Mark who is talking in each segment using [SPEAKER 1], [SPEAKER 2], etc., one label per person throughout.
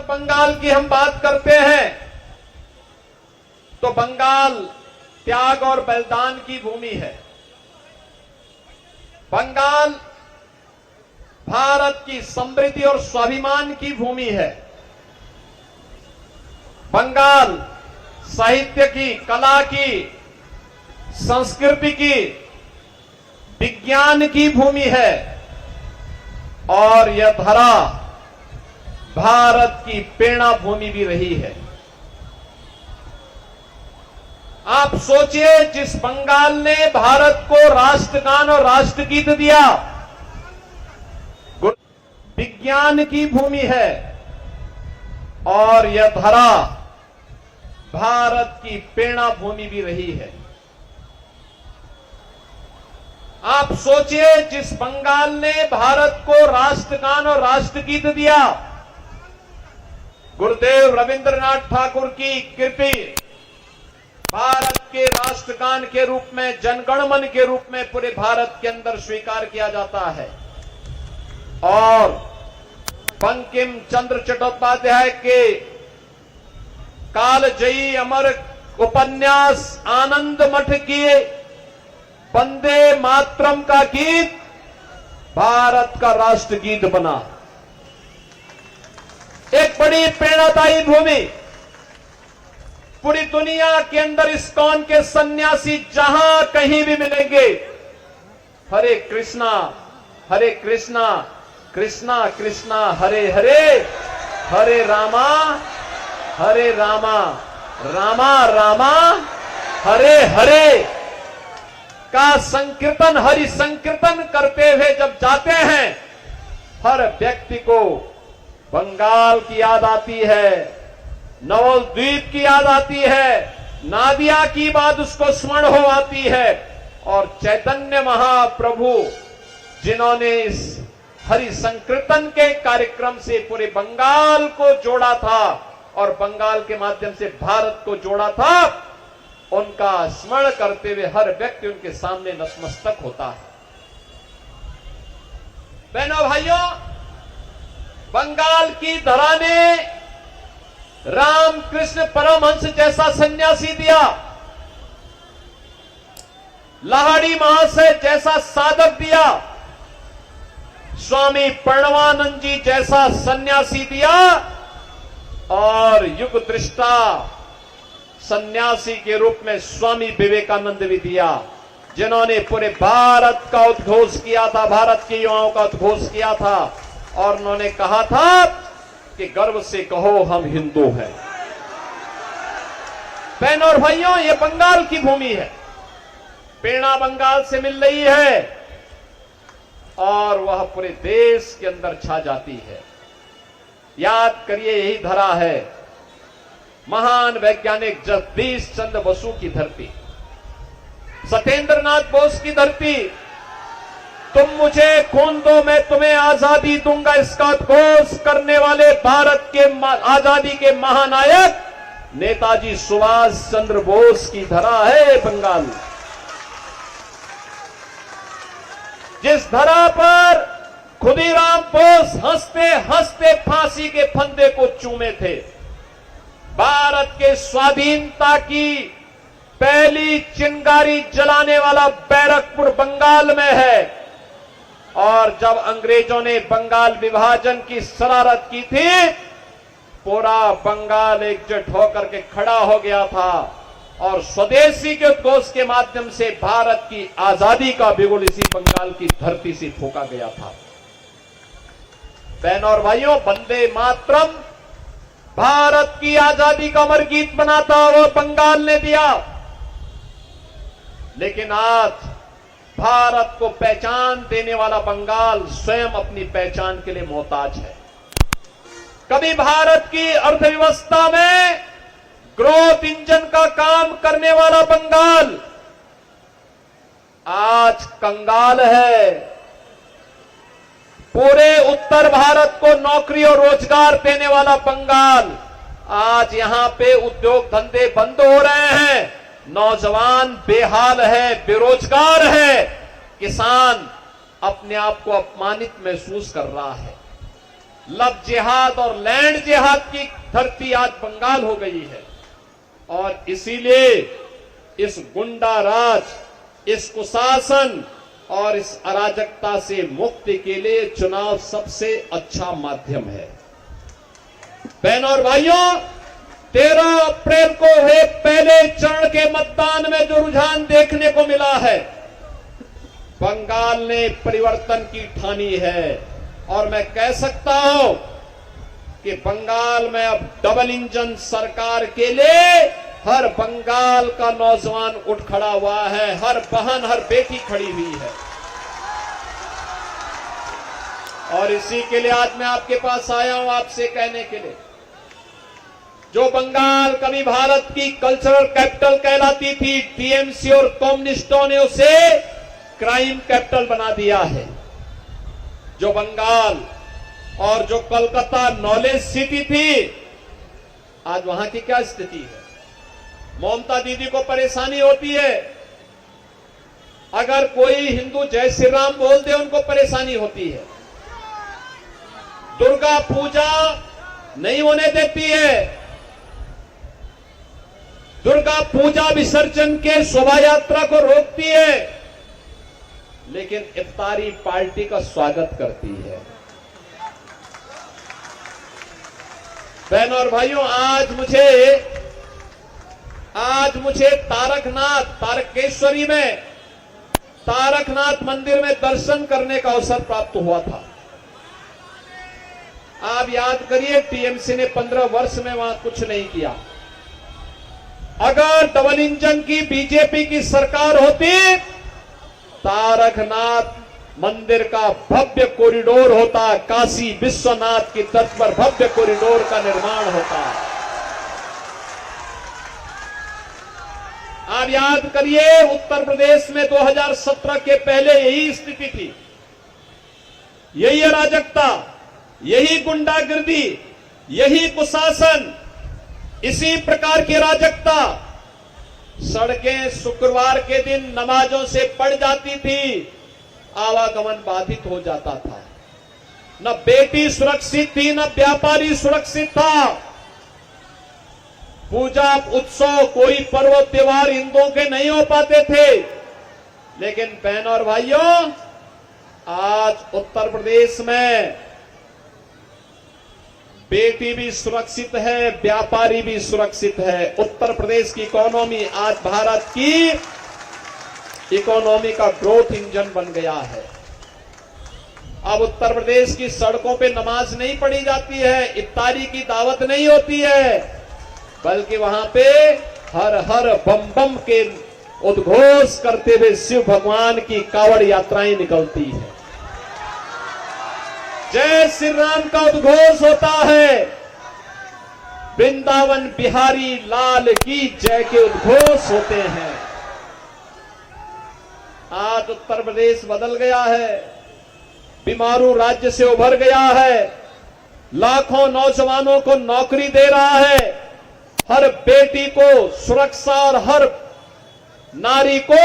[SPEAKER 1] जब बंगाल की हम बात करते हैं तो बंगाल त्याग और बलिदान की भूमि है। बंगाल भारत की समृद्धि और स्वाभिमान की भूमि है। बंगाल साहित्य की, कला की, संस्कृति की, विज्ञान की भूमि है और यह धरा भारत की प्रेरणा भूमि भी रही है। आप सोचिए, जिस बंगाल ने भारत को राष्ट्रगान और राष्ट्रगीत दिया, विज्ञान की भूमि है और यह धरा भारत की प्रेरणा भूमि भी रही है। आप सोचिए, जिस बंगाल ने भारत को राष्ट्रगान और राष्ट्रगीत दिया, गुरुदेव रविंद्रनाथ ठाकुर की कृति भारत के राष्ट्रगान के रूप में, जनगणमन के रूप में पूरे भारत के अंदर स्वीकार किया जाता है। और बंकिम चंद्र चट्टोपाध्याय के कालजयी अमर उपन्यास आनंद मठ की वंदे मातरम का गीत भारत का राष्ट्रगीत बना। एक बड़ी प्रेरणादायी भूमि। पूरी दुनिया के अंदर इस्कॉन के सन्यासी जहां कहीं भी मिलेंगे, हरे कृष्णा कृष्णा कृष्णा हरे हरे, हरे रामा रामा रामा हरे हरे का संकीर्तन, हरि संकीर्तन करते हुए जब जाते हैं, हर व्यक्ति को बंगाल की याद आती है, नवद्वीप की याद आती है, नादिया की बात उसको स्मरण हो आती है। और चैतन्य महाप्रभु जिन्होंने इस हरि संकीर्तन के कार्यक्रम से पूरे बंगाल को जोड़ा था और बंगाल के माध्यम से भारत को जोड़ा था, उनका स्मरण करते हुए हर व्यक्ति उनके सामने नतमस्तक होता है। बहनों भाइयों, बंगाल की धरा ने रामकृष्ण परमहंस जैसा सन्यासी दिया, लाहिड़ी महाशय जैसा साधक दिया, स्वामी प्रणवानंद जी जैसा सन्यासी दिया और युग दृष्टा सन्यासी के रूप में स्वामी विवेकानंद भी दिया, जिन्होंने पूरे भारत का उद्घोष किया था, भारत के युवाओं का उद्घोष किया था और उन्होंने कहा था कि गर्व से कहो हम हिंदू हैं। बहनों और भाइयों, यह बंगाल की भूमि है। प्रेरणा बंगाल से मिल रही है और वह पूरे देश के अंदर छा जाती है। याद करिए, यही धरा है महान वैज्ञानिक जगदीश चंद्र बसु की धरती, सत्येंद्रनाथ बोस की धरती। तुम मुझे खून दो, मैं तुम्हें आजादी दूंगा, इसका उद्घोष करने वाले भारत के आजादी के महानायक नेताजी सुभाष चंद्र बोस की धरा है बंगाल। जिस धरा पर खुदीराम बोस हंसते हंसते फांसी के फंदे को चूमे थे। भारत के स्वाधीनता की पहली चिंगारी जलाने वाला बैरकपुर बंगाल में है। और जब अंग्रेजों ने बंगाल विभाजन की शरारत की थी, पूरा बंगाल एकजुट होकर के खड़ा हो गया था और स्वदेशी के उद्घोष के माध्यम से भारत की आजादी का बिगुल इसी बंगाल की धरती से फूंका गया था। बहनों और भाइयों, वंदे मातरम भारत की आजादी का अमर गीत बना था, वो बंगाल ने दिया। लेकिन आज भारत को पहचान देने वाला बंगाल स्वयं अपनी पहचान के लिए मोहताज है। कभी भारत की अर्थव्यवस्था में ग्रोथ इंजन का काम करने वाला बंगाल आज कंगाल है। पूरे उत्तर भारत को नौकरी और रोजगार देने वाला बंगाल आज यहां पे उद्योग धंधे बंद हो रहे हैं, नौजवान बेहाल है, बेरोजगार है, किसान अपने आप को अपमानित महसूस कर रहा है। लव जिहाद और लैंड जिहाद की धरती आज बंगाल हो गई है। और इसीलिए इस गुंडा राज, इस कुशासन और इस अराजकता से मुक्ति के लिए चुनाव सबसे अच्छा माध्यम है। बहनों और भाइयों, 13 अप्रैल को हुए पहले चरण के मतदान में जो रुझान देखने को मिला है, बंगाल ने परिवर्तन की ठानी है। और मैं कह सकता हूं कि बंगाल में अब डबल इंजन सरकार के लिए हर बंगाल का नौजवान उठ खड़ा हुआ है, हर बहन, हर बेटी खड़ी हुई है। और इसी के लिए आज मैं आपके पास आया हूं, आपसे कहने के लिए, जो बंगाल कभी भारत की कल्चरल कैपिटल कहलाती थी, टीएमसी और कम्युनिस्टों ने उसे क्राइम कैपिटल बना दिया है। जो बंगाल और जो कोलकाता नॉलेज सिटी थी, आज वहां की क्या स्थिति है? ममता दीदी को परेशानी होती है, अगर कोई हिंदू जय श्री राम बोल दे उनको परेशानी होती है। दुर्गा पूजा नहीं होने देती है, दुर्गा पूजा विसर्जन के शोभा यात्रा को रोकती है, लेकिन इफ्तारी पार्टी का स्वागत करती है। बहनों और भाइयों, आज मुझे तारकेश्वरी में तारकनाथ मंदिर में दर्शन करने का अवसर प्राप्त हुआ था। आप याद करिए, टीएमसी ने 15 वर्ष में वहां कुछ नहीं किया। अगर डबल इंजन की बीजेपी की सरकार होती, तारकनाथ मंदिर का भव्य कॉरिडोर होता, काशी विश्वनाथ की तर्ज पर भव्य कॉरिडोर का निर्माण होता। आप याद करिए, उत्तर प्रदेश में 2017 के पहले यही स्थिति थी, यही अराजकता, यही गुंडागिर्दी, यही कुशासन, इसी प्रकार की अराजकता। सड़कें शुक्रवार के दिन नमाजों से पड़ जाती थी, आवागमन बाधित हो जाता था, न बेटी सुरक्षित थी, न व्यापारी सुरक्षित था। पूजा उत्सव, कोई पर्व त्योहार हिंदुओं के नहीं हो पाते थे। लेकिन बहनों और भाइयों, आज उत्तर प्रदेश में बेटी भी सुरक्षित है, व्यापारी भी सुरक्षित है। उत्तर प्रदेश की इकोनॉमी आज भारत की इकोनॉमी का ग्रोथ इंजन बन गया है। अब उत्तर प्रदेश की सड़कों पे नमाज नहीं पढ़ी जाती है, इफ्तारी की दावत नहीं होती है, बल्कि वहां पे हर हर बम बम के उद्घोष करते हुए शिव भगवान की कावड़ यात्राएं निकलती है, जय श्री राम का उद्घोष होता है, वृंदावन बिहारी लाल की जय के उद्घोष होते हैं। आज उत्तर प्रदेश बदल गया है, बीमारू राज्य से उभर गया है, लाखों नौजवानों को नौकरी दे रहा है, हर बेटी को सुरक्षा और हर नारी को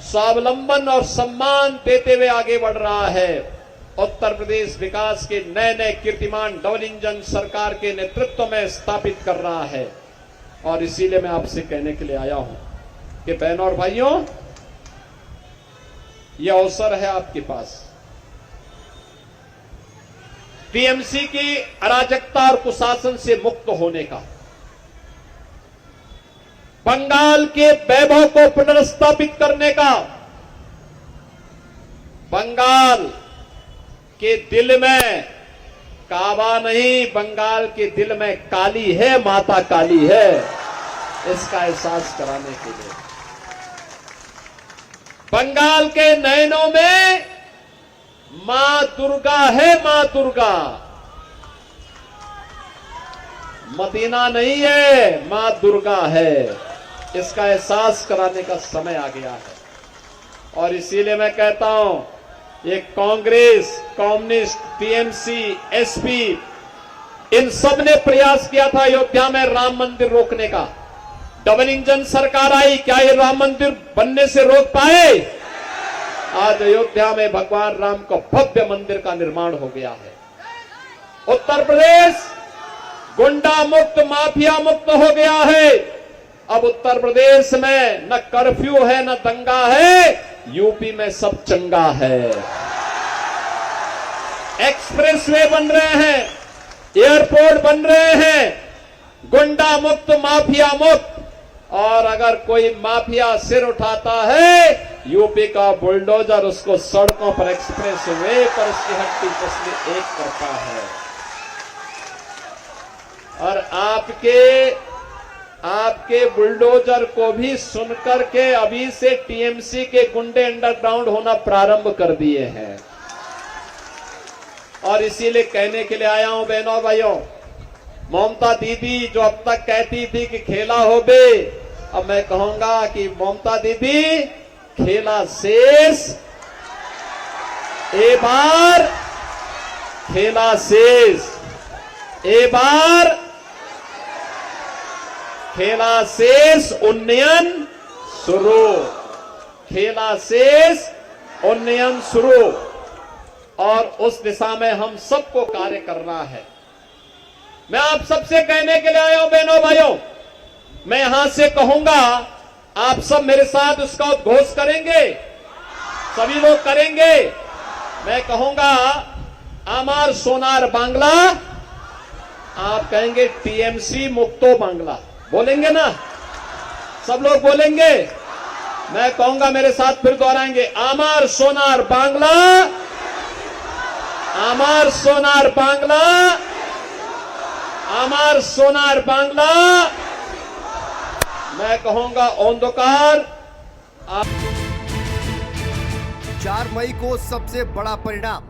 [SPEAKER 1] स्वावलंबन और सम्मान देते हुए आगे बढ़ रहा है। उत्तर प्रदेश विकास के नए नए कीर्तिमान डबल इंजन सरकार के नेतृत्व में स्थापित कर रहा है। और इसीलिए मैं आपसे कहने के लिए आया हूं कि बहनों और भाइयों, यह अवसर है आपके पास टीएमसी की अराजकता और कुशासन से मुक्त होने का, बंगाल के वैभव को पुनर्स्थापित करने का। बंगाल के दिल में काबा नहीं, बंगाल के दिल में काली है, माता काली है, इसका एहसास कराने के लिए। बंगाल के नयनों में मां दुर्गा है, मां दुर्गा, मदीना नहीं है, मां दुर्गा है, इसका एहसास कराने का समय आ गया है। और इसीलिए मैं कहता हूं, ये कांग्रेस, कम्युनिस्ट, टीएमसी, एसपी, इन सब ने प्रयास किया था अयोध्या में राम मंदिर रोकने का। डबल इंजन सरकार आई, क्या ये राम मंदिर बनने से रोक पाए? आज अयोध्या में भगवान राम का भव्य मंदिर का निर्माण हो गया है। उत्तर प्रदेश गुंडा मुक्त, माफिया मुक्त हो गया है। अब उत्तर प्रदेश में न कर्फ्यू है न दंगा है, यूपी में सब चंगा है। एक्सप्रेसवे बन रहे हैं, एयरपोर्ट बन रहे हैं, गुंडा मुक्त, माफिया मुक्त। और अगर कोई माफिया सिर उठाता है, यूपी का बुलडोजर उसको सड़कों पर, एक्सप्रेसवे पर उसकी हड्डी पसली एक करता है। और आपके बुलडोजर को भी सुनकर के अभी से टीएमसी के गुंडे अंडरग्राउंड होना प्रारंभ कर दिए हैं। और इसीलिए कहने के लिए आया हूं बहनों भाइयों, ममता दीदी जो अब तक कहती थी कि खेला हो बे, अब मैं कहूंगा कि ममता दीदी खेला शेष, ए बार खेला शेष, ए बार खेला शेष, उन्नयन शुरू, खेला शेष, उन्नयन शुरू। और उस दिशा में हम सबको कार्य करना है। मैं आप सबसे कहने के लिए आया हूं बहनों भाइयों, मैं यहां से कहूंगा, आप सब मेरे साथ उसका उद्घोष करेंगे, सभी लोग करेंगे। मैं कहूंगा अमर सोनार बांग्ला, आप कहेंगे टीएमसी मुक्तो बांग्ला, बोलेंगे ना? सब लोग बोलेंगे। मैं कहूंगा मेरे साथ फिर दोहराएंगे, अमर सोनार बांग्ला, अमर सोनार बांग्ला, अमर सोनार बांग्ला। मैं कहूंगा ओंधकार।
[SPEAKER 2] 4 मई को सबसे बड़ा परिणाम,